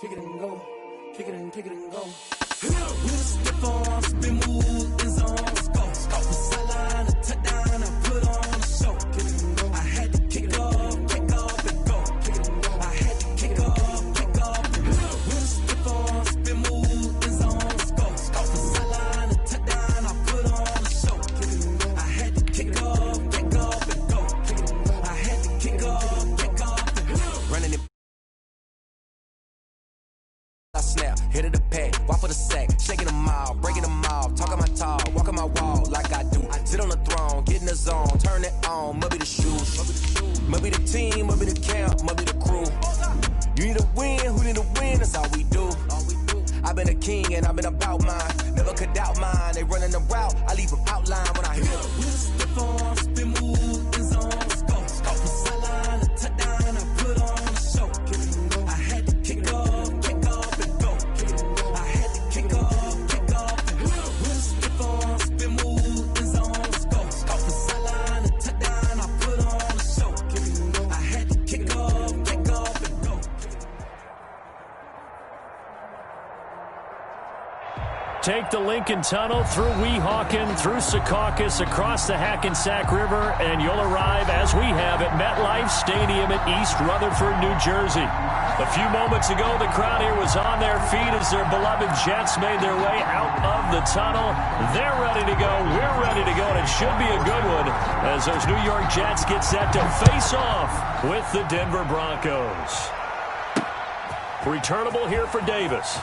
kick it and go, kick it and go. With a stiff arm, spin move, in zone, go. From sideline to touchdown, I put on a show. Kick it and go. I had to kick off and go. Kick it and go. I had to kick off and go. With a stiff arm, spin move, in zone, go. From sideline to touchdown, I put on a show. Kick it and go. I had to kick off and go. Kick it and go. I had to kick off and go. Running it. Snap, hit of the pad, walk for the sack, shaking them all, breaking them off, talking my talk, walking my wall like I do. Sit on the throne, get in the zone, turn it on, must be the shoes, must be the team, must be the camp, must be the crew. You need a win, who need a win, that's all we do. I've been a king and I've been about mine, never could doubt mine, they running the route, I leave them outline when I hit them. With a stiff arm, spin move, in zone, go. From sideline to touchdown, I put on a show. I had to kick off. Take the Lincoln Tunnel through Weehawken, through Secaucus, across the Hackensack River, and you'll arrive, as we have, at MetLife Stadium at East Rutherford, New Jersey. A few moments ago, the crowd here was on their feet as their beloved Jets made their way out of the tunnel. They're ready to go. We're ready to go, and it should be a good one as those New York Jets get set to face off with the Denver Broncos. Returnable here for Davis.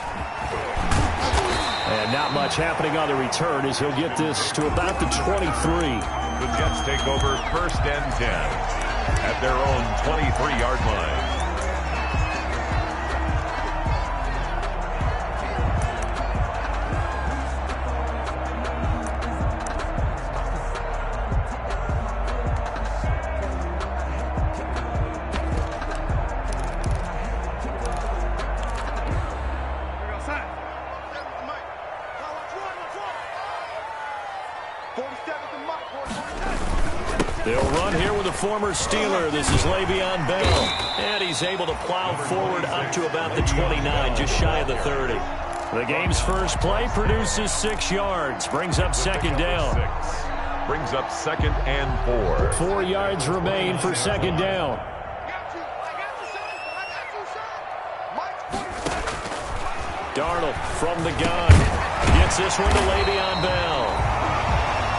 And not much happening on the return as he'll get this to about the 23. The Jets take over 1st and 10 at their own 23-yard line. They'll run here with a former Steeler. This is Le'Veon Bell. And he's able to plow forward up to about the 29, just shy of the 30. The game's first play produces 6 yards. Brings up 2nd down. Brings up 2nd and 4. 4 yards remain for 2nd down. Darnold from the gun. Gets this one to Le'Veon Bell.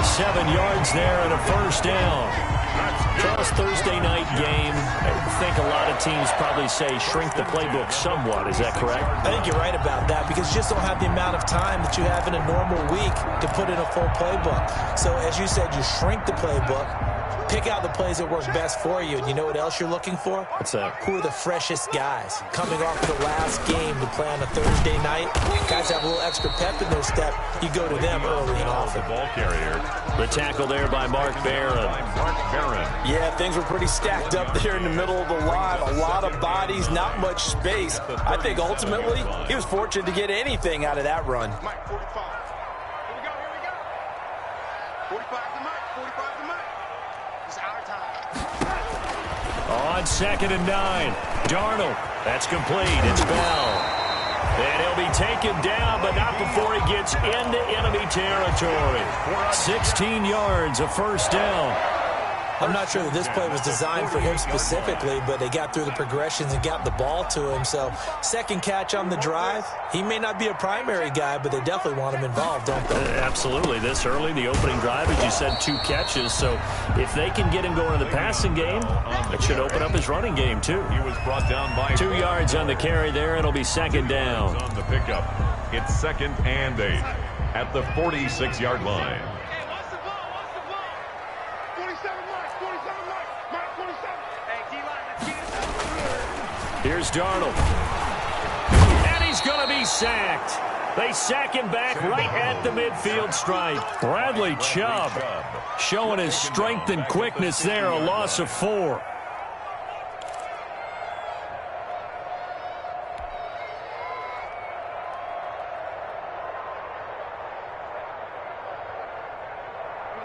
7 yards there and a 1st down. Charles, Thursday night game, I think a lot of teams probably say shrink the playbook somewhat. Is that correct? I think you're right about that because you just don't have the amount of time that you have in a normal week to put in a full playbook. So as you said, you shrink the playbook, pick out the plays that work best for you. And you know what else you're looking for? What's that? Who are the freshest guys coming off the last game to play on a Thursday night? Guys have a little extra pep in their step. You go to them early and often. The ball carrier. The tackle there by Mark Barron. Yeah, things were pretty stacked up there in the middle of the line. A lot of bodies, not much space. I think ultimately he was fortunate to get anything out of that run. Mike, 45. Here we go, here we go. 45 to Mike, 45 to Mike. It's our time. On 2nd and 9. Darnold. That's complete. It's Bell. And he'll be taken down, but not before he gets into enemy territory. 16 yards, a 1st down. I'm not sure that this play was designed for him specifically, but they got through the progressions and got the ball to him. So 2nd catch on the drive. He may not be a primary guy, but they definitely want him involved, don't they? Absolutely. This early, the opening drive, as you said, 2 catches. So if they can get him going in the passing game, it should open up his running game, too. He was brought down by 2 yards on the carry there. It'll be 2nd down. On the pickup, it's 2nd and 8 at the 46-yard line. Here's Darnold. And he's going to be sacked. They sack him back right at the midfield stripe. Bradley Chubb showing his strength and quickness there, a loss of 4.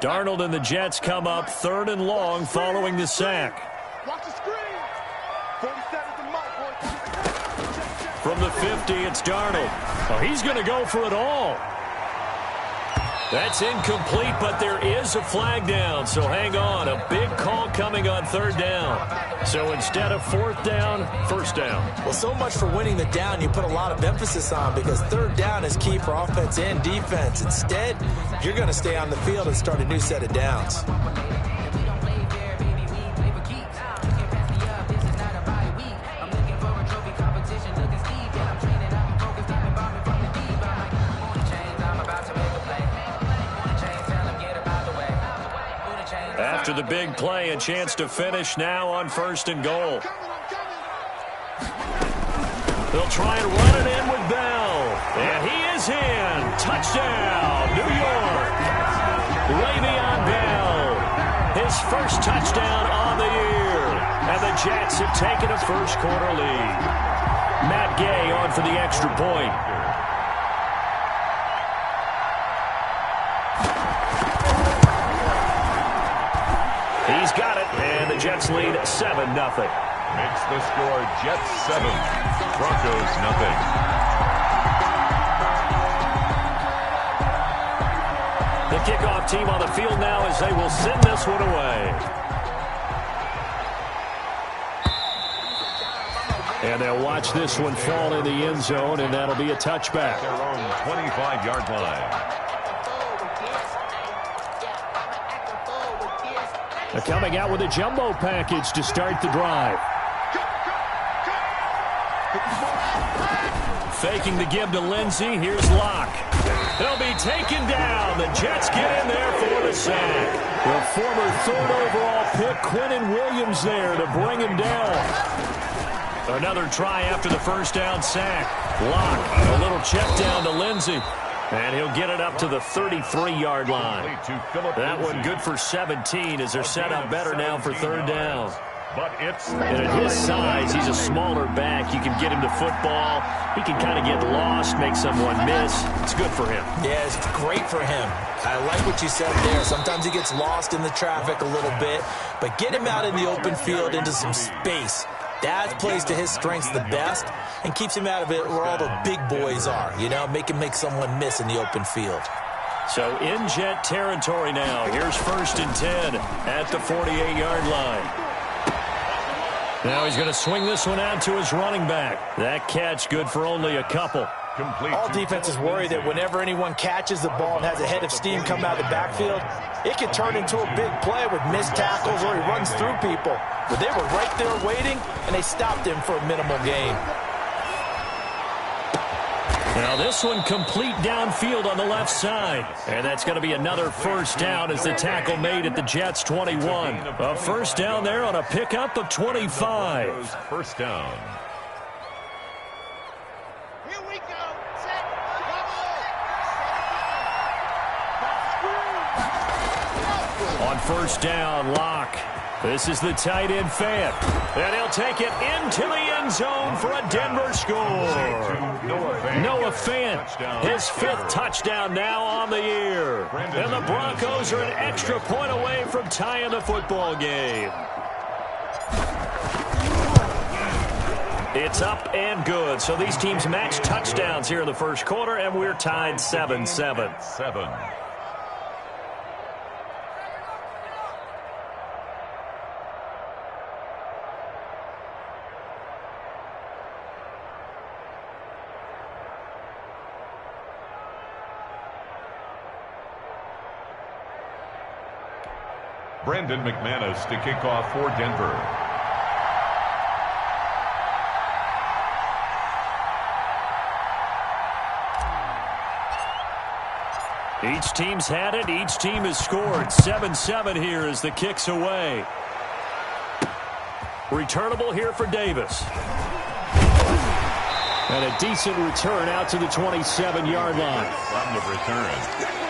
Darnold and the Jets come up 3rd and long following the sack. Watch the screen. 47 to Mike, boy. From the 50, it's Darnold. Oh, he's going to go for it all. That's incomplete, but there is a flag down, so hang on. A big call coming on third down. So instead of fourth down, first down. Well, so much for winning the down you put a lot of emphasis on, because third down is key for offense and defense. Instead, you're going to stay on the field and start a new set of downs. After the big play, a chance to finish now on first and goal. They'll try and run it in with Bell. And he is in. Touchdown, New York. Le'Veon Bell. His first touchdown on the year. And the Jets have taken a first-quarter lead. Matt Gay on for the extra point. He's got it, and the Jets lead 7-0. Makes the score Jets 7, Broncos 0. The kickoff team on the field now as they will send this one away. And they'll watch this one fall in the end zone, and that'll be a touchback. Their own 25-yard line. They're coming out with a jumbo package to start the drive. Faking the give to Lindsey. Here's Locke. He'll be taken down. The Jets get in there for the sack. The former third overall pick, Quinnen Williams, there to bring him down. Another try after the first down sack. Locke, a little check down to Lindsey. And he'll get it up to the 33-yard line. That one good for 17 as they're set up better now for third down. And at his size, he's a smaller back. You can get him to football. He can kind of get lost, make someone miss. It's good for him. Yeah, it's great for him. I like what you said there. Sometimes he gets lost in the traffic a little bit, but get him out in the open field into some space. That plays to his strengths the best and keeps him out of it where all the big boys are, you know, make him make someone miss in the open field. So in Jet territory now. Here's first and 10 at the 48-yard line. Now he's going to swing this one out to his running back. That catch good for only a couple. All defenses worry that whenever anyone catches the ball and has a head of steam come out of the backfield, it can turn into a big play with missed tackles or he runs through people. But they were right there waiting, and they stopped him for a minimal gain. Now this one complete downfield on the left side. And that's going to be another first down as the tackle made at the Jets 21. A first down there on a pickup of 25. First down. Here we go. Set. Double. On first down, Locke. This is the tight end fan. And he'll take it into the end zone for a Denver score. Noah Fant, his fifth touchdown now on the year. And the Broncos are an extra point away from tying the football game. It's up and good. So these teams match touchdowns here in the first quarter, and we're tied 7-7. Brandon McManus to kick off for Denver. Each team's had it. Each team has scored. 7-7 here as the kick's away. Returnable here for Davis. And a decent return out to the 27-yard line. From the return,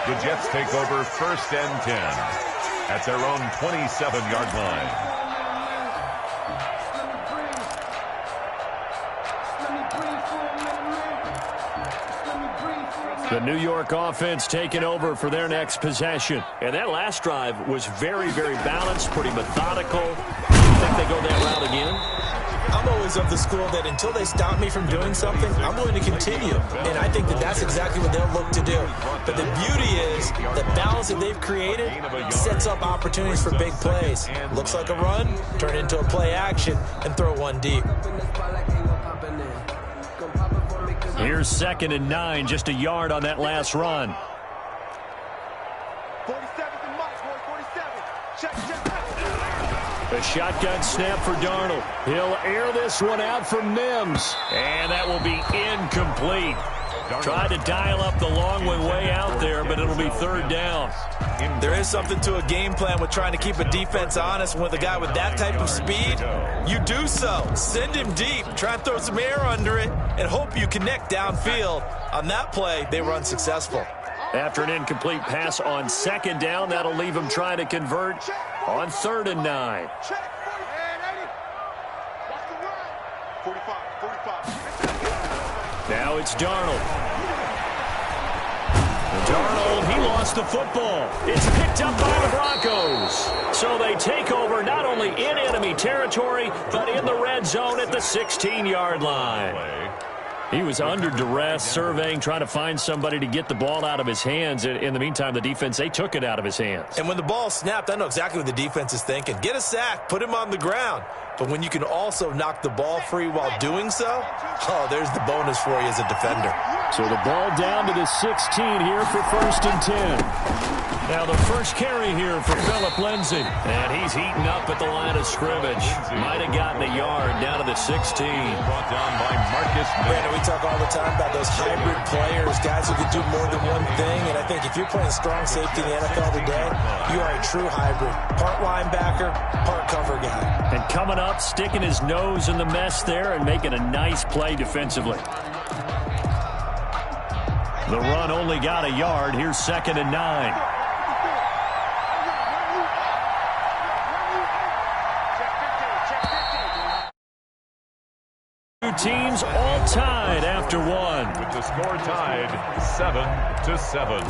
the Jets take over first and 10 at their own 27-yard line. The New York offense taking over for their next possession. And that last drive was very, very balanced, pretty methodical. You think they go that route again? I'm always is of the school that until they stop me from doing something, I'm going to continue. And I think that that's exactly what they'll look to do. But the beauty is the balance that they've created sets up opportunities for big plays. Looks like a run, turn it into a play action, and throw one deep. Here's 2nd and 9, just a yard on that last run. 47's the mark, boy, 47. Check. A shotgun snap for Darnold. He'll air this one out for Mims. And that will be incomplete. Tried to dial up the long one way out there, but it'll be 3rd down. There is something to a game plan with trying to keep a defense honest. With a guy with that type of speed, you do so. Send him deep. Try and throw some air under it and hope you connect downfield. On that play, they were unsuccessful. After an incomplete pass on 2nd down, that'll leave him trying to convert on 3rd and 9. Check. 45. Now it's Darnold. Darnold, he lost the football. It's picked up by the Broncos. So they take over not only in enemy territory, but in the red zone at the 16-yard line. He was under duress, surveying, trying to find somebody to get the ball out of his hands. In the meantime, the defense, they took it out of his hands. And when the ball snapped, I know exactly what the defense is thinking. Get a sack, put him on the ground. But when you can also knock the ball free while doing so, there's the bonus for you as a defender. So the ball down to the 16 here for 1st and 10. Now the first carry here for Gaunlet Lg. And he's heating up at the line of scrimmage. Might have gotten a yard down to the 16. Brought down by Marcus. Brandon, we talk all the time about those hybrid players, guys who can do more than one thing. And I think if you're playing strong safety in the NFL today, you are a true hybrid. Part linebacker, part cover guy. And coming up, sticking his nose in the mess there and making a nice play defensively. The run only got a yard. Here's 2nd and 9. Two teams all tied after one. With the score tied 7-7.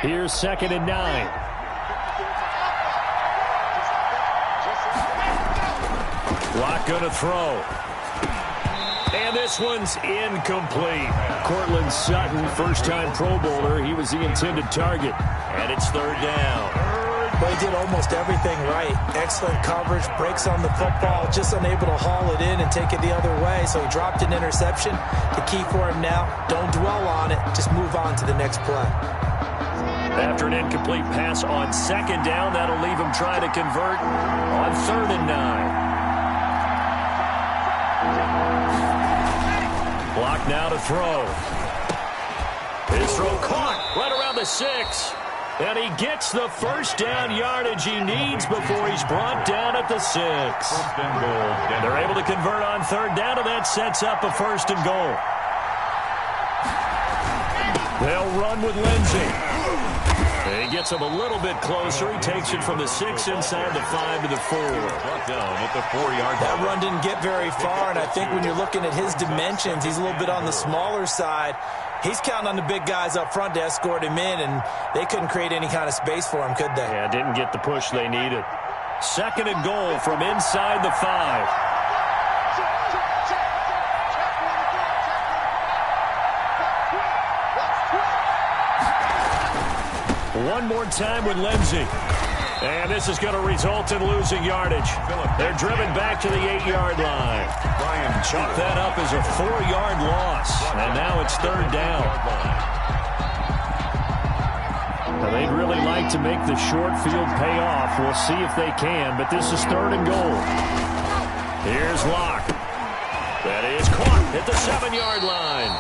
Here's 2nd and 9. Locke gonna throw. And this one's incomplete. Cortland Sutton, first-time Pro Bowler. He was the intended target. And it's 3rd down. Well, he did almost everything right. Excellent coverage, breaks on the football, just unable to haul it in and take it the other way. So he dropped an interception. The key for him now, don't dwell on it. Just move on to the next play. After an incomplete pass on 2nd down, that'll leave him trying to convert on 3rd and 9. Block now to throw. His throw caught right around the 6. And he gets the first down yardage he needs before he's brought down at the 6. They're able to convert on 3rd down, and that sets up a 1st and goal. They'll run with Lg. He gets him a little bit closer. He takes it from the 6 inside the 5 to the 4. Brought down at the 4-yard line. That run didn't get very far, and I think when you're looking at his dimensions, he's a little bit on the smaller side. He's counting on the big guys up front to escort him in, and they couldn't create any kind of space for him, could they? Yeah, didn't get the push they needed. 2nd and goal from inside the 5. One more time with Lg. And this is going to result in losing yardage. They're driven back to the 8-yard line. Chalk that up as a 4-yard loss. And now it's 3rd down. Now they'd really like to make the short field pay off. We'll see if they can, but this is 3rd and goal. Here's Locke. That is caught at the 7-yard line.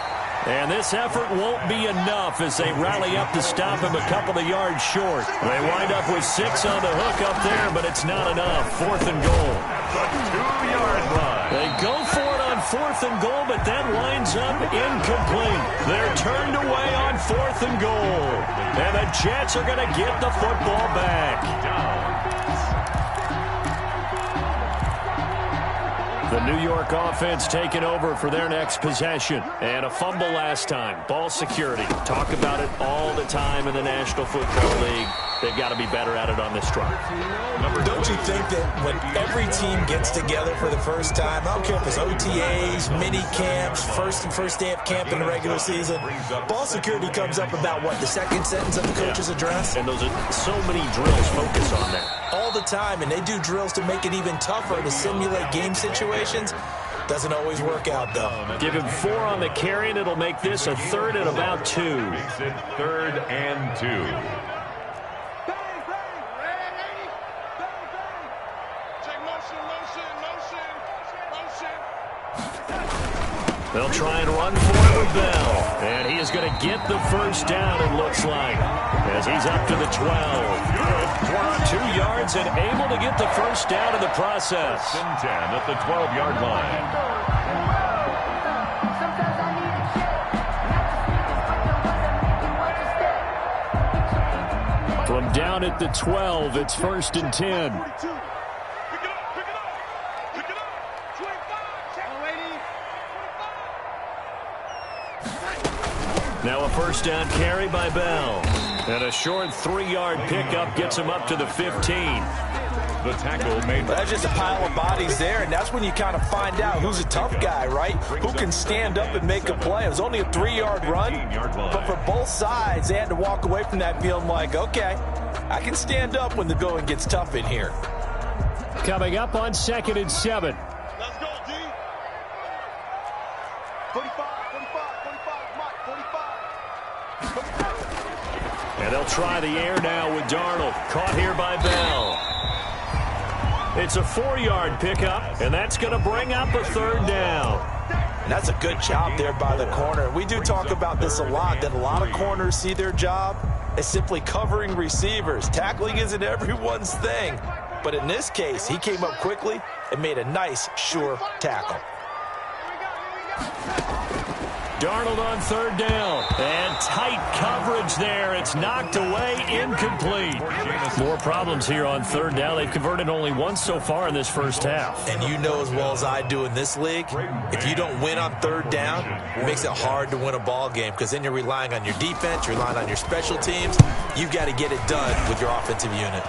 And this effort won't be enough as they rally up to stop him a couple of yards short. They wind up with 6 on the hook up there, but it's not enough. 4th and goal. The 2-yard line. They go for it on 4th and goal, but that winds up incomplete. They're turned away on 4th and goal. And the Jets are going to get the football back. The New York offense taking over for their next possession. And a fumble last time. Ball security. Talk about it all the time in the National Football League. They've got to be better at it on this drive. Don't you think that when every team gets together for the first time, I don't care if it's OTAs, mini camps, first day of camp in the regular season, ball security comes up about what, the second sentence of the coach's address? And those are so many drills focus on that. All the time, and they do drills to make it even tougher to simulate game situations. Doesn't always work out, though. Give him 4 on the carry, and it'll make this a 3rd and about 2. Makes it 3rd and 2. They'll try and run for it with Bell. And he is going to get the first down, it looks like, as he's up to the 12. 2 yards and able to get the first down in the process. 10 at the 12-yard line. From down at the 12, it's 1st and 10. Now a first down carry by Bell. And a short 3-yard pickup gets him up to the 15. The tackle made. That's just a pile of bodies there, and that's when you kind of find out who's a tough guy, right? Who can stand up and make a play. It was only a 3-yard run, but for both sides, they had to walk away from that feeling like, okay, I can stand up when the going gets tough in here. Coming up on 2nd and 7. Let's go, D. 45. And they'll try the air now with Darnold. Caught here by Bell. It's a 4-yard pickup, and that's going to bring up a 3rd down. And that's a good job there by the corner. We do talk about this a lot, that a lot of corners see their job as simply covering receivers. Tackling isn't everyone's thing. But in this case, he came up quickly and made a nice, sure tackle. Darnold on 3rd down. And tight coverage there. It's knocked away, incomplete. More problems here on 3rd down. They've converted only once so far in this first half. And you know as well as I do in this league, if you don't win on 3rd down, it makes it hard to win a ball game because then you're relying on your defense, you're relying on your special teams. You've got to get it done with your offensive unit.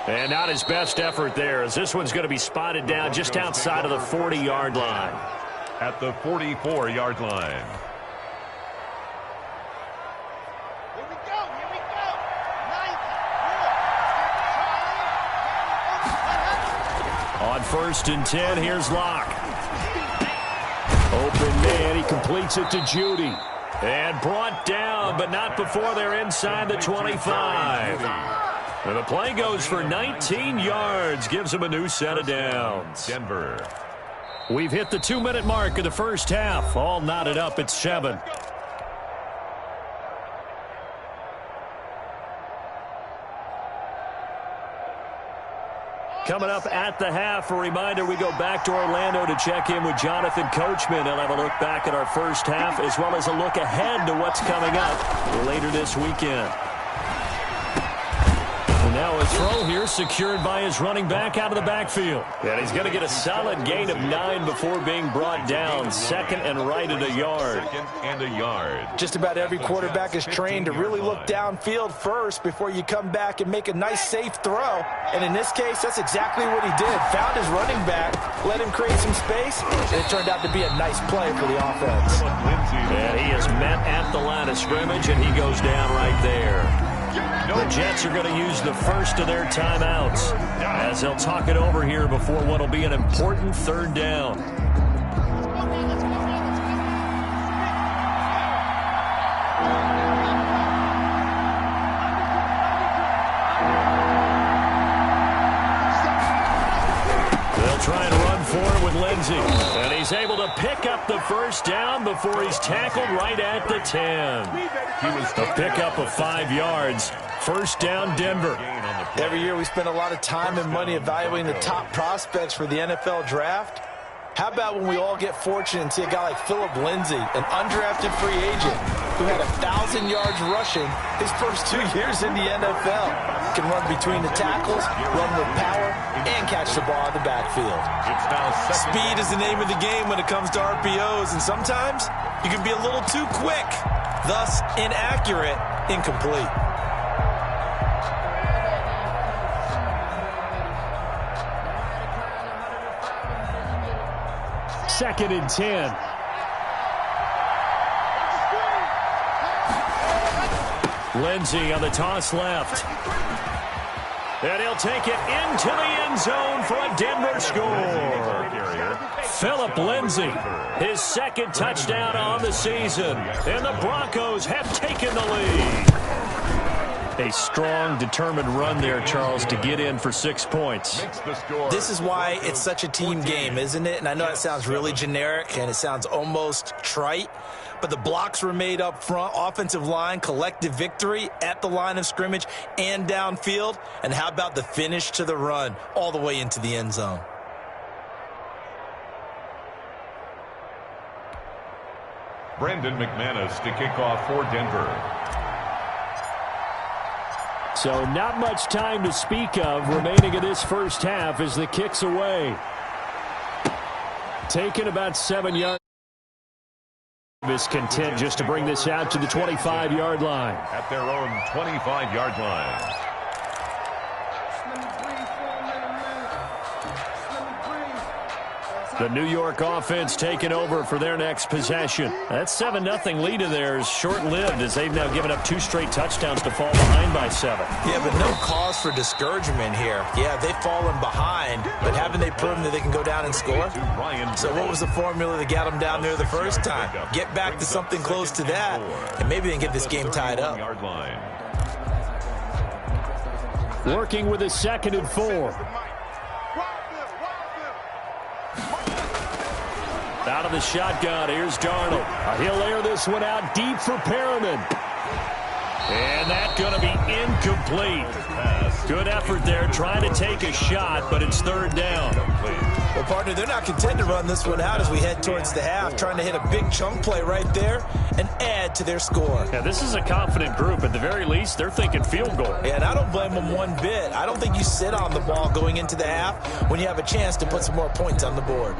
And not his best effort there, as this one's going to be spotted down just outside of the 40-yard line. At the 44-yard line. Here we go. On 1st and 10, here's Locke. Open man, he completes it to Judy. And brought down, but not before they're inside the 25. And the play goes for 19 yards, gives him a new set of downs. Denver. We've hit the 2-minute mark of the first half. All knotted up at 7. Coming up at the half, a reminder, we go back to Orlando to check in with Jonathan Coachman. He'll have a look back at our first half as well as a look ahead to what's coming up later this weekend. Now a throw here secured by his running back out of the backfield. And he's going to get a solid gain of 9 before being brought down. 2nd and right at a yard. 2nd and a yard. Just about every quarterback is trained to really look downfield first before you come back and make a nice, safe throw. And in this case, that's exactly what he did. Found his running back, let him create some space, and it turned out to be a nice play for the offense. And he is met at the line of scrimmage, and he goes down right there. The Jets are going to use the first of their timeouts as they'll talk it over here before what will be an important 3rd down. They'll try and run for it with Lindsey. And he's able to pick up the first down before he's tackled right at the 10. He was a pickup of 5 yards. First down, Denver. Every year we spend a lot of time and money evaluating the top prospects for the NFL draft. How about when we all get fortunate and see a guy like Philip Lindsay, an undrafted free agent who had 1,000 yards rushing his first 2 years in the NFL. can run between the tackles, run with power, and catch the ball in the backfield. Speed is the name of the game when it comes to RPOs, and sometimes you can be a little too quick, thus inaccurate, incomplete. Second and 10. Lg on the toss left. And he'll take it into the end zone for a Denver score. Philip Lg, his second touchdown on the season. And the Broncos have taken the lead. A strong, determined run there, Charles, to get in for 6 points. This is why it's such a team game, isn't it? And I know it sounds really generic and it sounds almost trite, but the blocks were made up front, offensive line, collective victory at the line of scrimmage and downfield. And how about the finish to the run all the way into the end zone? Brandon McManus to kick off for Denver. So not much time to speak of remaining in this first half as the kick's away. Taking about 7 yards. Is content just to bring this out to the 25-yard line. At their own 25-yard line. The New York offense taking over for their next possession. That 7-0 lead of theirs short-lived as they've now given up 2 straight touchdowns to fall behind by 7. Yeah, but no cause for discouragement here. Yeah, they've fallen behind, but haven't they proven that they can go down and score? So what was the formula that got them down there the first time? Get back to something close to that, and maybe they can get this game tied up. Working with a 2nd and 4. Out of the shotgun, here's Darnold. He'll air this one out deep for Perriman. And that's going to be incomplete. Good effort there, trying to take a shot, but it's 3rd down. Well, partner, they're not content to run this one out as we head towards the half, trying to hit a big chunk play right there and add to their score. Yeah, this is a confident group. At the very least, they're thinking field goal. Yeah, and I don't blame them one bit. I don't think you sit on the ball going into the half when you have a chance to put some more points on the board.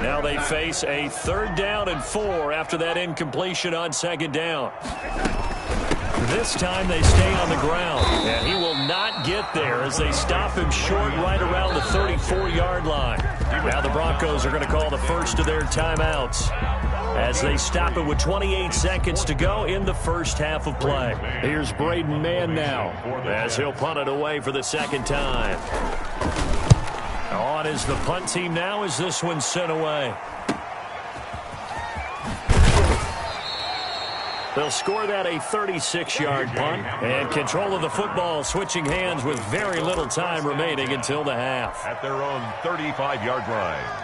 Now they face a 3rd down and 4 after that incompletion on 2nd down. This time they stay on the ground, and he will not get there as they stop him short right around the 34-yard line. Now the Broncos are going to call the first of their timeouts as they stop it with 28 seconds to go in the first half of play. Here's Braden Mann now as he'll punt it away for the 2nd time. On is the punt team now as this one's sent away. They'll score that a 36-yard punt, and control of the football switching hands with very little time remaining until the half. At their own 35-yard line.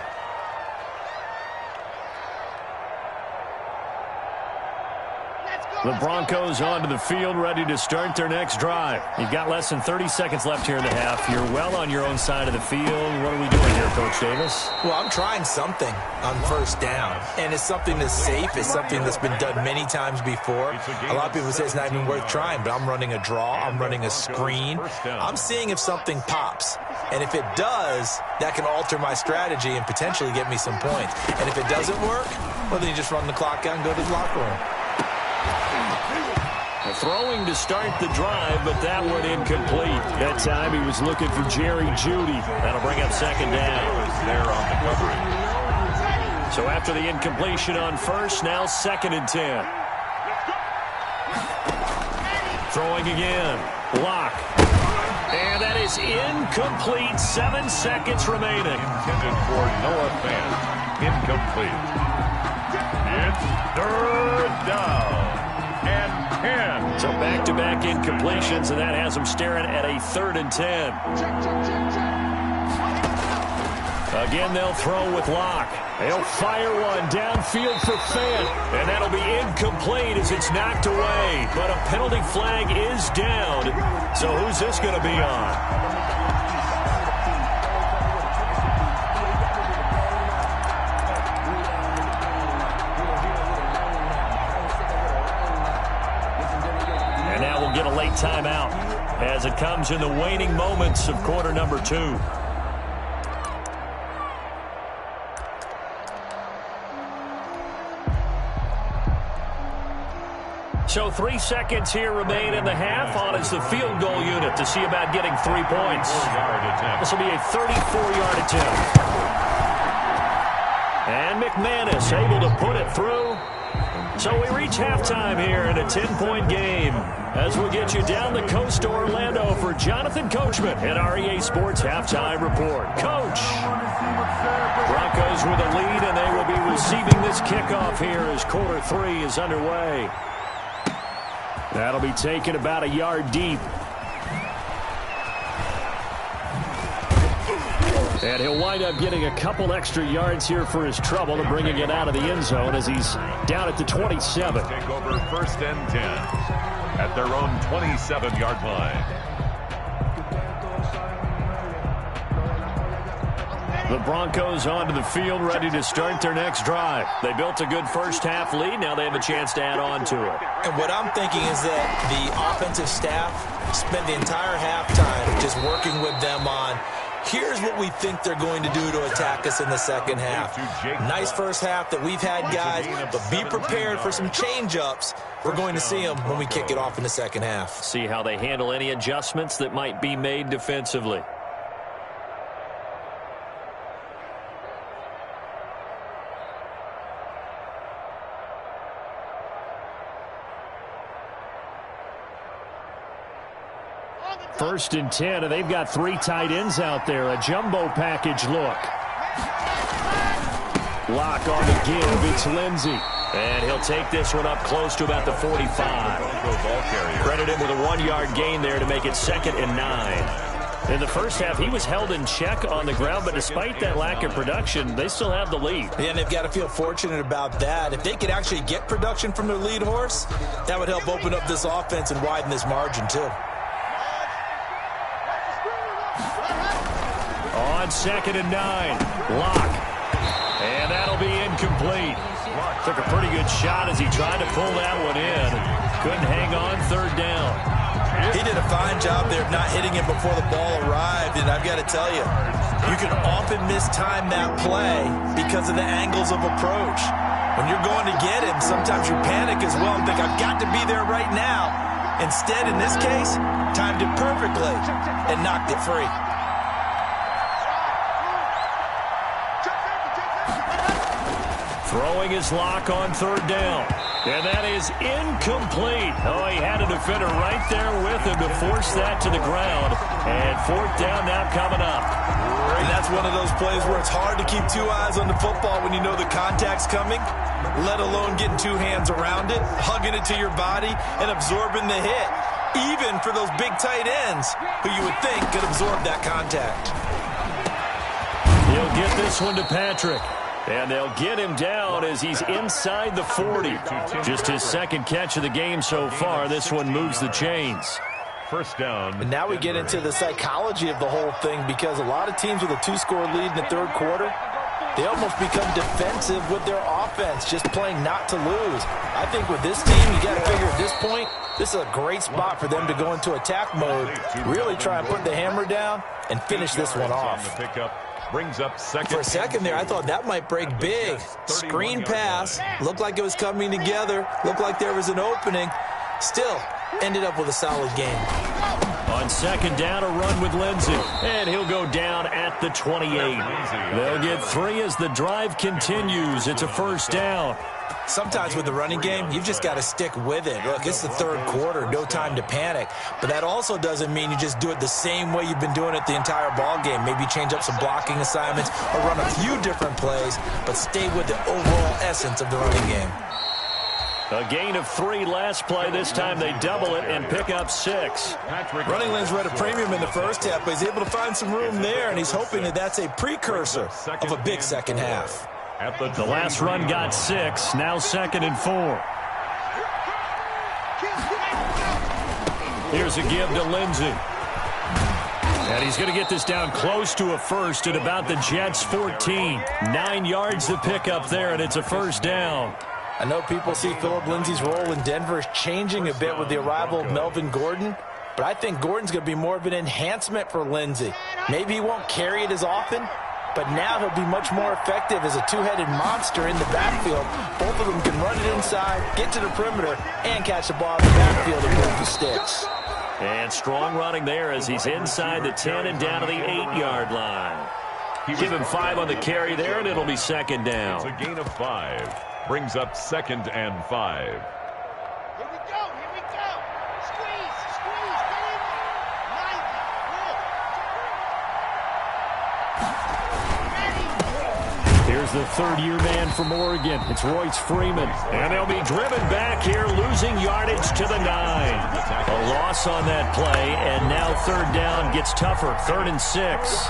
The Broncos onto the field, ready to start their next drive. You've got less than 30 seconds left here in the half. You're well on your own side of the field. What are we doing here, Coach Davis? Well, I'm trying something on 1st down, and it's something that's safe. It's something that's been done many times before. A lot of people say it's not even worth trying, but I'm running a draw. I'm running a screen. I'm seeing if something pops, and if it does, that can alter my strategy and potentially get me some points. And if it doesn't work, well, then you just run the clock out and go to the locker room. Throwing to start the drive, but that one incomplete. That time he was looking for Jerry Jeudy. That'll bring up 2nd down. There on the coverage. So after the incompletion on 1st, now 2nd and 10. Throwing again. Block. And that is incomplete. 7 seconds remaining. Intended for Noah Fant. Incomplete. It's 3rd down. And 10. So back-to-back incompletions, and that has them staring at a 3rd and 10. Again, they'll throw with Locke. They'll fire one downfield for Fant, and that'll be incomplete as it's knocked away. But a penalty flag is down. So who's this going to be on? timeout as it comes in the waning moments of quarter number 2. So 3 seconds here remain in the half. On is the field goal unit to see about getting 3 points. This will be a 34-yard attempt. And McManus able to put it through. So we reach halftime here in a 10-point game as we'll get you down the coast to Orlando for Jonathan Coachman at our EA Sports Halftime Report. Coach, Broncos with a lead, and they will be receiving this kickoff here as quarter 3 is underway. That'll be taken about a yard deep. And he'll wind up getting a couple extra yards here for his trouble and bringing it out of the end zone as he's down at the 27. Take over first and 10 at their own 27-yard line. The Broncos onto the field, ready to start their next drive. They built a good first-half lead. Now they have a chance to add on to it. And what I'm thinking is that the offensive staff spent the entire halftime just working with them on, here's what we think they're going to do to attack us in the second half. Nice first half that we've had, guys, but be prepared for some change-ups. We're going to see them when we kick it off in the second half. See how they handle any adjustments that might be made defensively. First and 10, and they've got 3 tight ends out there. A jumbo package look. Lock on the give. It's Lindsey. And he'll take this one up close to about the 45. Credit him with a 1-yard gain there to make it 2nd and 9. In the first half, he was held in check on the ground, but despite that lack of production, they still have the lead. Yeah, and they've got to feel fortunate about that. If they could actually get production from their lead horse, that would help open up this offense and widen this margin, too. On 2nd and 9, Lock. And that'll be incomplete. Took a pretty good shot as he tried to pull that one in. Couldn't hang on 3rd down. He did a fine job there of not hitting him before the ball arrived, and I've got to tell you, you can often mistime that play because of the angles of approach. When you're going to get him, sometimes you panic as well and think, I've got to be there right now. Instead, in this case, timed it perfectly and knocked it free. Throwing his Lock on 3rd down. And that is incomplete. Oh, he had a defender right there with him to force that to the ground. And 4th down now coming up. And that's one of those plays where it's hard to keep 2 eyes on the football when you know the contact's coming, let alone getting 2 hands around it, hugging it to your body, and absorbing the hit. Even for those big tight ends who you would think could absorb that contact. He'll get this one to Patrick. And they'll get him down as he's inside the 40. Just his 2nd catch of the game so far. This one moves the chains. First down. And now we get into the psychology of the whole thing, because a lot of teams with a 2-score lead in the 3rd quarter, they almost become defensive with their offense, just playing not to lose. I think with this team, you got to figure at this point, this is a great spot for them to go into attack mode, really try and put the hammer down and finish this one off. Brings up 2nd. For a second there, I thought that might break big. Screen pass, looked like it was coming together, looked like there was an opening. Still, ended up with a solid game. On 2nd down, a run with Lindsey. And he'll go down at the 28. They'll get 3 as the drive continues. It's a 1st down. Sometimes with the running game, you've just got to stick with it. Look, it's the 3rd quarter, no time to panic. But that also doesn't mean you just do it the same way you've been doing it the entire ball game. Maybe change up some blocking assignments or run a few different plays, but stay with the overall essence of the running game. A gain of 3 last play. This time they double it and pick up 6. Running lanes were at a premium in the first half, but he's able to find some room there, and he's hoping that that's a precursor of a big second half. The last run got 6. Now 2nd and 4. Here's a give to Lindsey. And he's going to get this down close to a 1st at about the Jets' 14. 9 yards to pick up there, and it's a 1st down. I know people see Phillip Lindsay's role in Denver changing a bit with the arrival of Melvin Gordon. but I think Gordon's going to be more of an enhancement for Lindsey. Maybe he won't carry it as often, but now he'll be much more effective as a two-headed monster in the backfield. Both of them can run it inside, get to the perimeter, and catch the ball in the backfield and move the sticks. And strong running there as he's inside the 10 and down to the 8-yard line. Give him 5 on the carry there, and it'll be second down. It's a gain of 5. Brings up 2nd and 5. Here we go. Squeeze, get in there. 90, Here's the third-year man from Oregon. It's Royce Freeman. And they'll be driven back here, losing yardage to the 9. A loss on that play, and now third down gets tougher. 3rd and 6.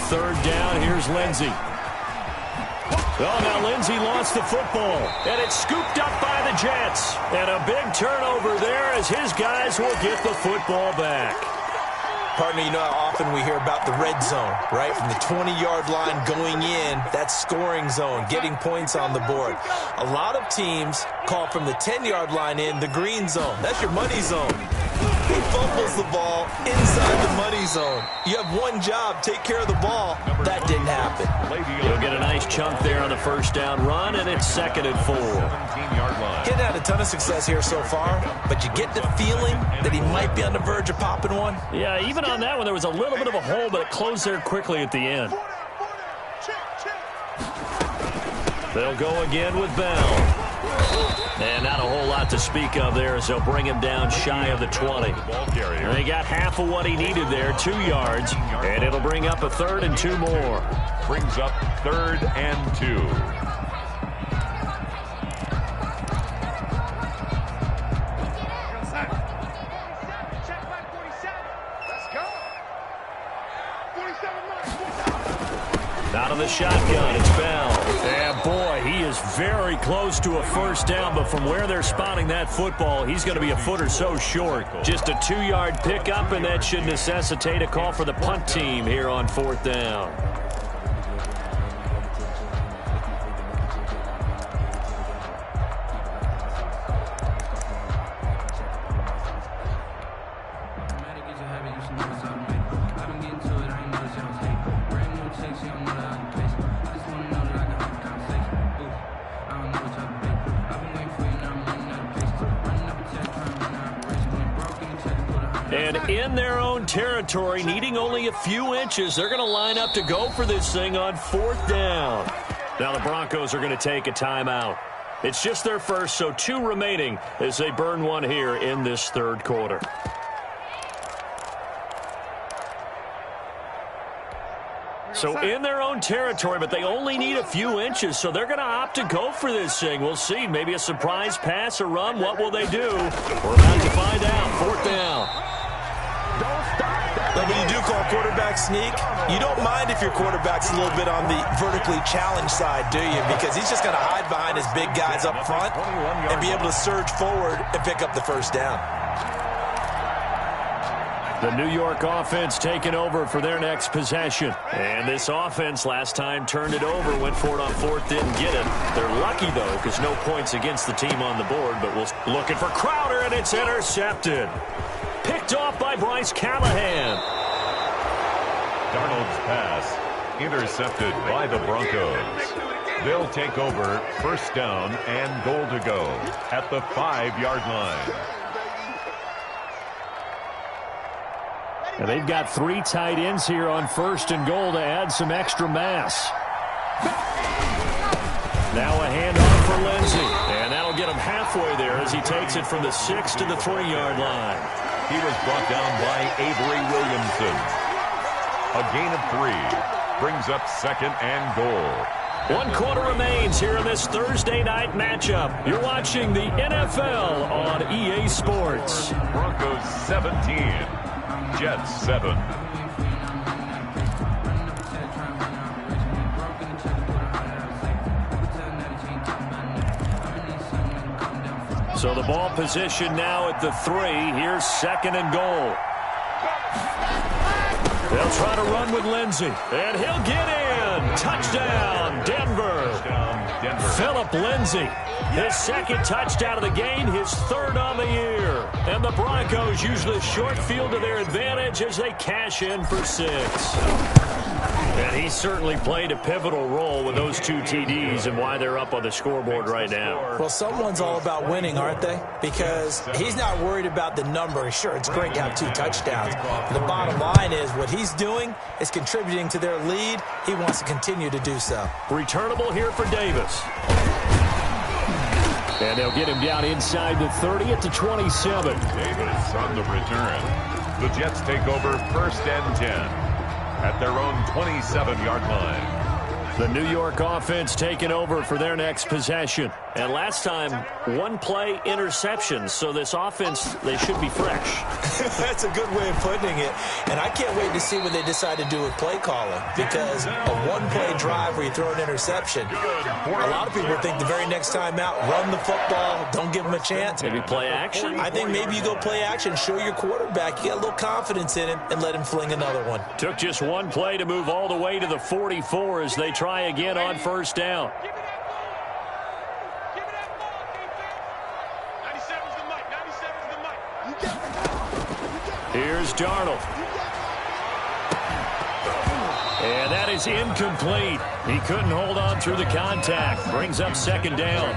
Third down, here's Lindsey. Oh, now Lindsey lost the football, and it's scooped up by the Jets. And a big turnover there as his guys will get the football back. Partner, you know how often we hear about the red zone, right? From the 20-yard line going in, that's scoring zone, getting points on the board. A lot of teams call from the 10-yard line in the green zone. That's your money zone. He fumbles the ball inside the money zone. You have one job, take care of the ball. That didn't happen. He'll get a nice chunk there on the first down run, and it's 2nd and 4. He's had a ton of success here so far, but you get the feeling that he might be on the verge of popping one. Yeah, even on that one, there was a little bit of a hole, but it closed there quickly at the end. They'll go again with Bell. And not a whole lot to speak of there as they'll bring him down shy of the 20. And he got half of what he needed there, 2 yards, and it'll bring up a 3rd and 2 more. Brings up 3rd and 2. Out of the shotgun, it's Bell. And boy, he is very close to a first down, but from where they're spotting that football, he's going to be a foot or so short. Just a 2-yard pickup, and that should necessitate a call for the punt team here on 4th down. And in their own territory, needing only a few inches, they're going to line up to go for this thing on 4th down. Now the Broncos are going to take a timeout. It's just their first, so 2 remaining as they burn one here in this 3rd quarter. So in their own territory, but they only need a few inches, so they're going to opt to go for this thing. We'll see. Maybe a surprise pass or run. What will they do? We're about to find out. 4th down. But when you do call quarterback sneak, you don't mind if your quarterback's a little bit on the vertically challenged side, do you? Because he's just going to hide behind his big guys up front and be able to surge forward and pick up the first down. The New York offense taking over for their next possession. And this offense last time turned it over, went for it on 4th, didn't get it. They're lucky, though, because no points against the team on the board. But we're looking for Crowder, and it's intercepted. Picked off by Bryce Callahan. Darnold's pass intercepted by the Broncos. They'll take over 1st down and goal to go at the 5-yard line. And they've got 3 tight ends here on 1st and goal to add some extra mass. Now a handoff for Lindsey. And that'll get him halfway there as he takes it from the 6 to the 3-yard line. He was brought down by Avery Williamson. A gain of 3 brings up 2nd and goal. 1 quarter remains here in this Thursday night matchup. You're watching the NFL on EA Sports. Broncos 17, Jets 7. So the ball position now at the 3. Here's 2nd and goal. They'll try to run with Lindsey, and he'll get in. Touchdown, Denver. Philip Lindsay, his second touchdown of the game, his third on the year. And the Broncos use the short field to their advantage as they cash in for 6. And he certainly played a pivotal role with those 2 TDs and why they're up on the scoreboard right now. Well, someone's all about winning, aren't they? Because he's not worried about the number. Sure, it's great to have 2 touchdowns. But the bottom line is what he's doing is contributing to their lead. He wants to continue to do so. Returnable here for Davis. And they'll get him down inside the 30 at the 27. Davis on the return. The Jets take over 1st and 10. At their own 27-yard line. The New York offense taking over for their next possession. And last time, 1-play interception. So this offense, they should be fresh. That's a good way of putting it. And I can't wait to see what they decide to do with play calling. Because a 1-play drive where you throw an interception, a lot of people think the very next time out, run the football, don't give them a chance. Maybe play action? I think maybe you go play action, show your quarterback, you get a little confidence in him, and let him fling another one. Took just 1 play to move all the way to the 44 as they try again on 1st down. Here's Darnold. And that is incomplete. He couldn't hold on through the contact. Brings up 2nd down.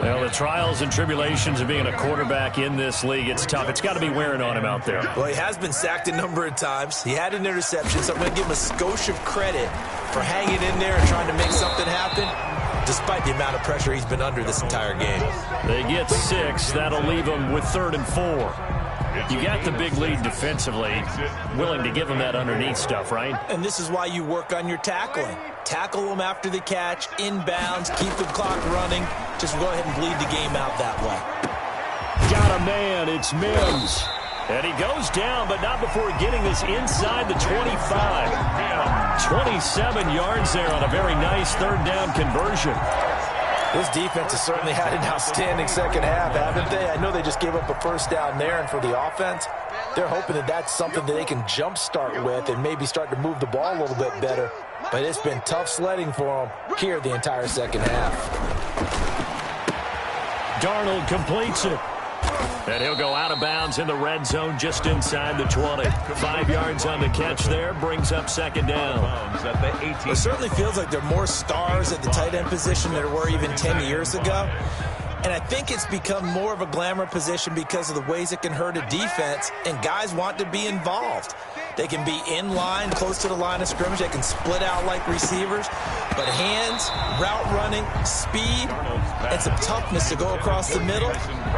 Well, the trials and tribulations of being a quarterback in this league, it's tough. It's got to be wearing on him out there. Well, he has been sacked a number of times. He had an interception, so I'm going to give him a skosh of credit for hanging in there and trying to make something happen, despite the amount of pressure he's been under this entire game. They get 6. That'll leave them with 3rd and 4. You got the big lead defensively, willing to give them that underneath stuff, right? And this is why you work on your tackling. Tackle them after the catch, inbounds, keep the clock running. Just go ahead and bleed the game out that way. Got a man, it's Mims. And he goes down, but not before getting this inside the 25. 27 yards there on a very nice 3rd down conversion. This defense has certainly had an outstanding second half, haven't they? I know they just gave up a 1st down there, and for the offense, they're hoping that that's something that they can jumpstart with and maybe start to move the ball a little bit better. But it's been tough sledding for them here the entire second half. Darnold completes it. And he'll go out of bounds in the red zone just inside the 20. 5 yards on the catch there, brings up 2nd down. It certainly feels like there are more stars at the tight end position than there were even 10 years ago. And I think it's become more of a glamour position because of the ways it can hurt a defense, and guys want to be involved. They can be in line, close to the line of scrimmage. They can split out like receivers. But hands, route running, speed, and some toughness to go across the middle,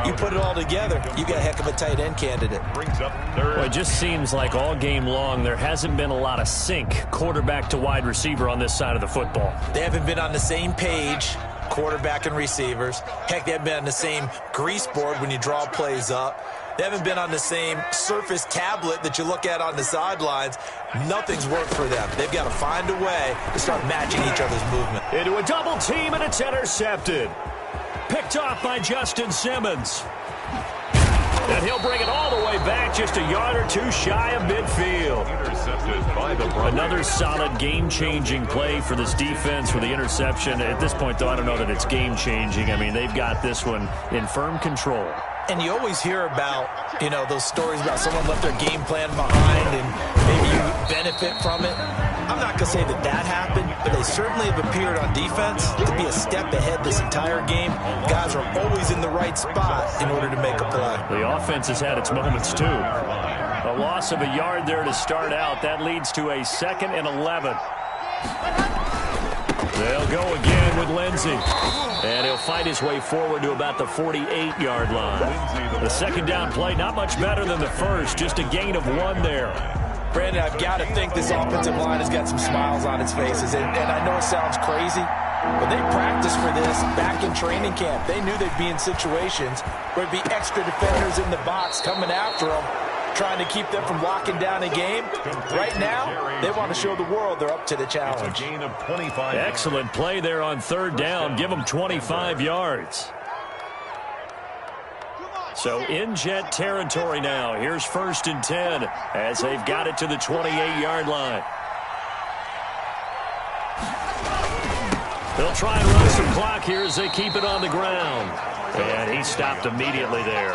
you put it all together, you got a heck of a tight end candidate. Well, it just seems like all game long there hasn't been a lot of sync quarterback to wide receiver on this side of the football. They haven't been on the same page, quarterback and receivers. Heck, they haven't been on the same grease board when you draw plays up. They haven't been on the same Surface tablet that you look at on the sidelines. Nothing's worked for them. They've got to find a way to start matching each other's movement. Into a double team, and it's intercepted. Picked off by Justin Simmons. And he'll bring it all the way back, just a yard or two shy of midfield. Intercepted by the Broncos. Another solid game-changing play for this defense with the interception. At this point, though, I don't know that it's game-changing. I mean, they've got this one in firm control. And you always hear about, you know, those stories about someone left their game plan behind and maybe you benefit from it. I'm not going to say that that happened, but they certainly have appeared on defense to be a step ahead this entire game. Guys are always in the right spot in order to make a play. The offense has had its moments, too. A loss of a yard there to start out. That leads to a 2nd and 11. They'll go again with Lindsay. And he'll fight his way forward to about the 48-yard line. The 2nd down play, not much better than the first. Just a gain of 1 there. Brandon, I've got to think this offensive line has got some smiles on its faces. And I know it sounds crazy, but they practiced for this back in training camp. They knew they'd be in situations where there'd be extra defenders in the box coming after them, trying to keep them from locking down a game. Right now, they want to show the world they're up to the challenge. Gain of 25. Excellent play there on 3rd down. Give them 25 yards. So in Jet territory now. Here's 1st and 10 as they've got it to the 28-yard line. They'll try and run some clock here as they keep it on the ground. And he stopped immediately there.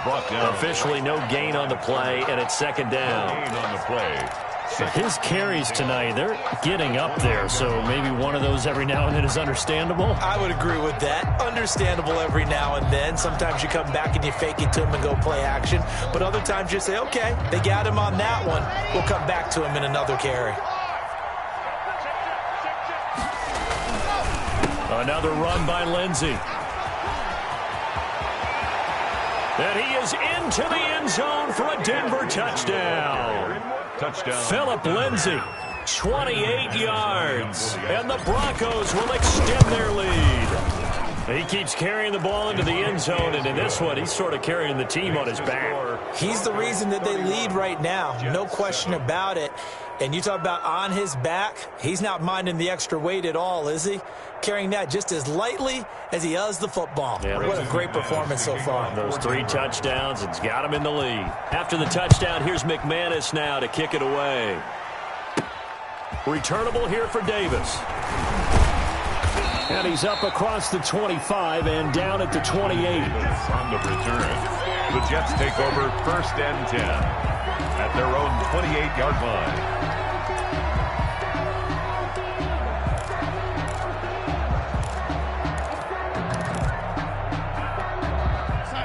Brought down. Officially no gain on the play, and it's second down. No gain on the play. His carries tonight, they're getting up there, so maybe one of those every now and then is understandable. I would agree with that. Understandable every now and then. Sometimes you come back and you fake it to him and go play action. But other times you say, okay, they got him on that one. We'll come back to him in another carry. Another run by Lindsey. And he is into the end zone for a Denver touchdown. Touchdown. Philip Lindsey, 28 yards. And the Broncos will extend their lead. He keeps carrying the ball into the end zone, and in this one, he's sort of carrying the team on his back. He's the reason that they lead right now. No question about it. And you talk about on his back, he's not minding the extra weight at all, is he? Carrying that just as lightly as he does the football. Yeah, what a great performance so far. Those 3 touchdowns, it's got him in the lead. After the touchdown, here's McManus now to kick it away. Returnable here for Davis. And he's up across the 25 and down at the 28. On the return, the Jets take over 1st and 10 at their own 28-yard line.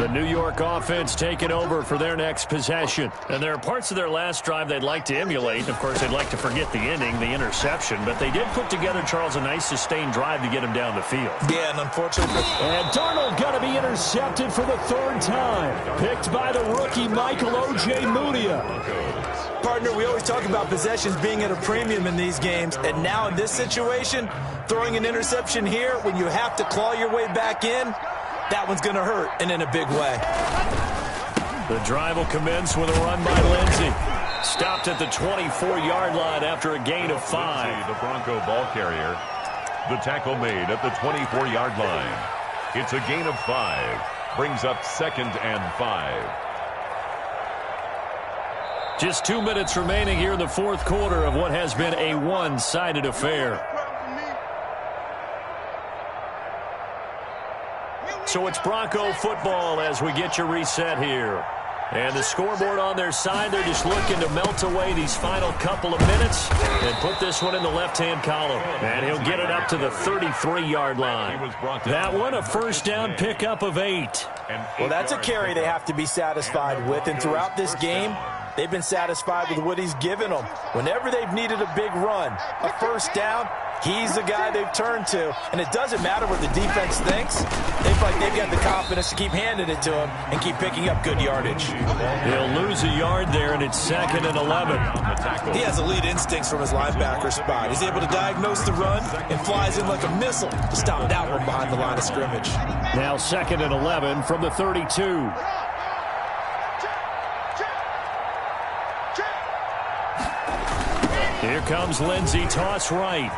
The New York offense taking over for their next possession. And there are parts of their last drive they'd like to emulate. Of course, they'd like to forget the ending, the interception. But they did put together, Charles, a nice sustained drive to get him down the field. Yeah, and unfortunately. And Darnold going to be intercepted for the 3rd time. Picked by the rookie Michael O.J. Mudia. Partner, we always talk about possessions being at a premium in these games. And now in this situation, throwing an interception here when you have to claw your way back in, that one's going to hurt, and in a big way. The drive will commence with a run by Lindsey. Stopped at the 24-yard line after a gain of 5. The Bronco ball carrier. The tackle made at the 24-yard line. It's a gain of 5. Brings up 2nd and 5. Just 2 minutes remaining here in the 4th quarter of what has been a one-sided affair. So it's Bronco football as we get you reset here. And the scoreboard on their side, they're just looking to melt away these final couple of minutes and put this one in the left-hand column. And he'll get it up to the 33-yard line. That one, a 1st down pickup of 8. Well, that's a carry they have to be satisfied with. And throughout this game, they've been satisfied with what he's given them. Whenever they've needed a big run, a 1st down, he's the guy they've turned to. And it doesn't matter what the defense thinks. They feel like they've got the confidence to keep handing it to him and keep picking up good yardage. He'll lose a yard there, and it's 2nd and 11. He has elite instincts from his linebacker spot. He's able to diagnose the run and flies in like a missile to stop that one behind the line of scrimmage. Now 2nd and 11 from the 32. Here comes Lindsey, toss right.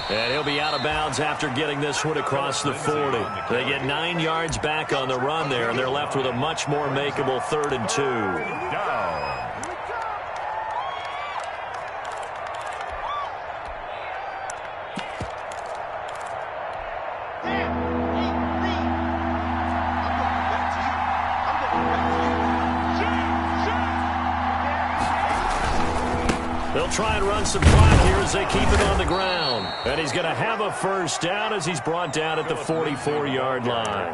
And he'll be out of bounds after getting this one across the 40. They get 9 yards back on the run there, and they're left with a much more makeable 3rd and 2. Down. They'll try and run some clock here as they keep it on the ground. And he's going to have a 1st down as he's brought down at the 44-yard line.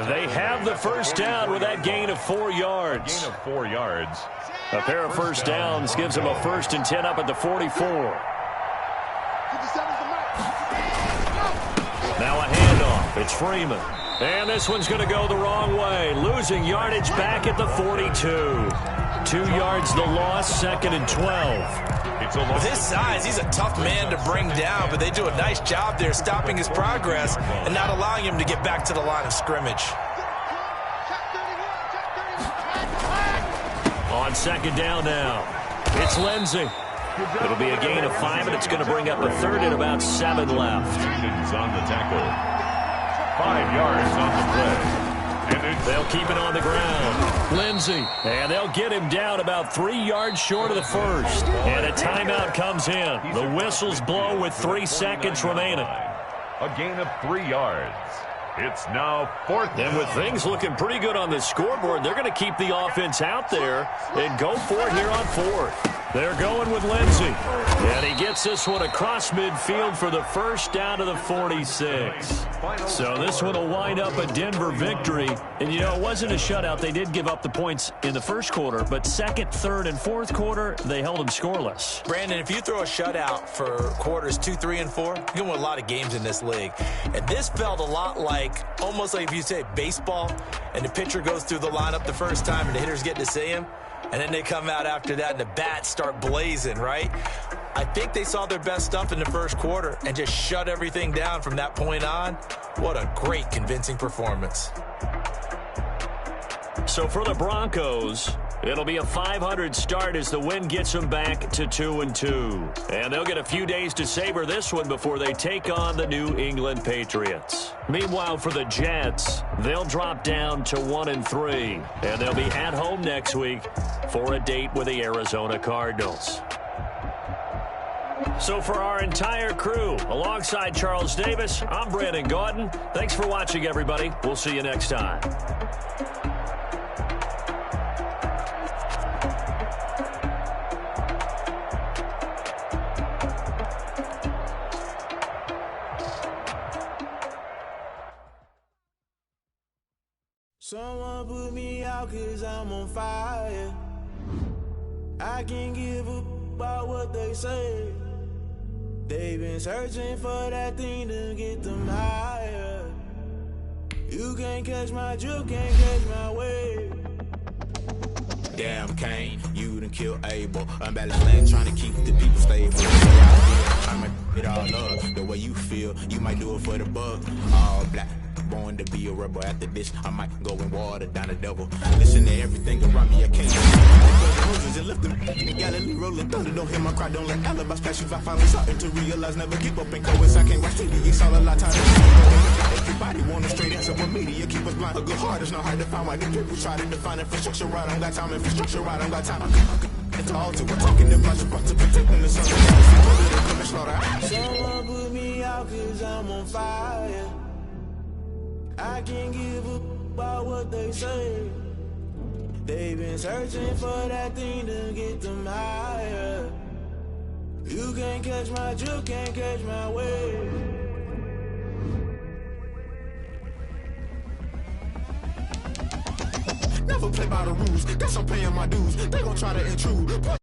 They have the 1st down with that gain of 4 yards. Gain of 4 yards. A pair of 1st downs gives him a 1st and 10 up at the 44. Now a handoff. It's Freeman. And this one's going to go the wrong way. Losing yardage back at the 42. 2 yards the loss, 2nd and 12. With his size, he's a tough man to bring down, but they do a nice job there stopping his progress and not allowing him to get back to the line of scrimmage. On 2nd down now, it's Lindsey. It'll be a gain of 5, and it's going to bring up a 3rd and about 7 left. On the tackle. 5 yards on the play. They'll keep it on the ground. Lindsey. And they'll get him down about 3 yards short of the first. And a timeout comes in. The whistles blow with 3 seconds remaining. A gain of 3 yards. It's now 4th. And with things looking pretty good on the scoreboard, they're going to keep the offense out there and go for it here on 4th. They're going with Lindsey. And he gets this one across midfield for the first down to the 46. So this one will wind up a Denver victory. And, you know, it wasn't a shutout. They did give up the points in the first quarter. But second, third, and fourth quarter, they held them scoreless. Brandon, if you throw a shutout for quarters 2, 3, and 4, you're going to win a lot of games in this league. And this felt a lot like, almost like if you say baseball, and the pitcher goes through the lineup the first time and the hitters get to see him. And then they come out after that and the bats start blazing, right? I think they saw their best stuff in the first quarter and just shut everything down from that point on. What a great, convincing performance. So for the Broncos, it'll be a 500 start as the win gets them back to 2-2. And they'll get a few days to savor this one before they take on the New England Patriots. Meanwhile, for the Jets, they'll drop down to 1-3. And they'll be at home next week for a date with the Arizona Cardinals. So for our entire crew, alongside Charles Davis, I'm Brandon Gaunton. Thanks for watching, everybody. We'll see you next time. Someone put me out 'cause I'm on fire. I can't give up about what they say. They've been searching for that thing to get them higher. You can't catch my drift, can't catch my wave. Damn, Kane, you done killed Abel. Unbalanced plan, trying to keep the people stable. I might it all up the way you feel. You might do it for the buck. All black. Born to be a rebel. After this, I might go and water down the devil. Listen to everything around me, I can't roses and lift them in Galilee, rolling thunder. Don't hear my cry, don't let alibis pass you. I finally starting to realize, never give up and go. I can't watch TV, it's all a lot of time. Everybody want a straight answer, but media keep us blind. A good heart is not hard to find. Why the people try to define infrastructure right? I don't got time, infrastructure right, I don't got time. It's all to we're talking about you, about to protect them. Someone put me out 'cause I'm on fire. I can't give up about what they say. They've been searching for that thing to get them higher. You can't catch my drift, can't catch my wave. Never play by the rules, guess I'm paying my dues. They gon' try to intrude.